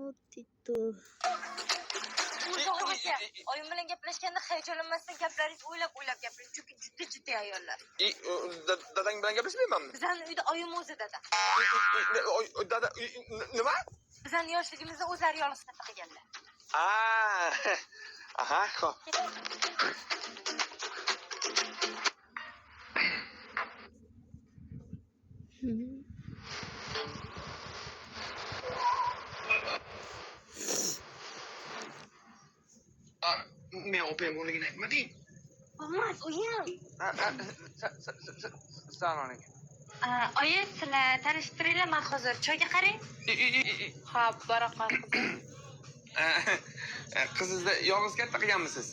O'zi oyim bilan gaplashganda hayajonlanmasdan gaplaringiz o'ylab gapiring, chunki juda jiddiy ayollar. Dadang bilan gaplashmaymanmi? Bizning uyda oyim o'zi dada. Dada nima? Bizning yoshligimizda o'zlari yolg'iz katta qilganlar. Aha, xo'p. Men o'paymonligini aytmading. Bo'lmas, oyim. Assalomu alaykum. Oyi, sizlar tanishtiringlar, men hozir choyga qarang. Xo'p, baroqat. Qizingizni yolg'iz katta qilganmisiz?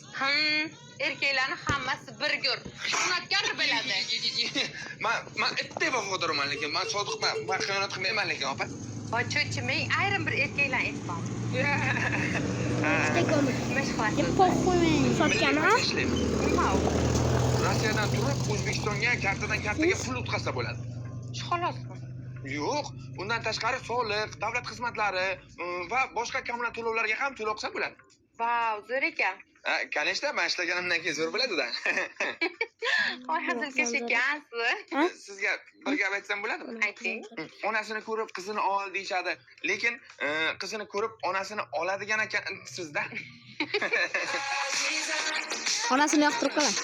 Erkeklarning hammasi bir go'r. Xizmatkor biladi. Men itdek vafodorman, lekin men sodiqman. Men xiyonat qilmayman lekin, opa. Ochuvchi men ayrim bir erkaklar aytmam. Rossiyadan turib O'zbekistonga kartadan kartaga pul o'tkazsa bo'ladi. Xolosmi? Yo'q, undan tashqari soliq, davlat xizmatlari va boshqa kommunal to'lovlarga ham to'lov qilsa bo'ladi. Vau, zo'r ekan. Конечно, men ishlaganimdan keyin zo'r bo'ladi-da. Voy, hazilkash ekansiz. Sizga bir gap aytsam bo'ladimi? Ayting. Onasini ko'rib qizini ol deyshadi, lekin qizini ko'rib onasini oladigan ekansizda. Onasini yoqtirib qo'ying.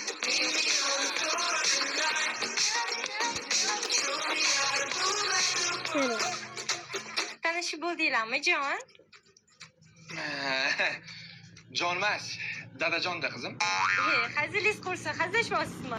Tanishib bo'ldinglarmi, jon? Jonmas, dadajonda qizim. Hazilingiz qursin, hazillashmoqsizmi?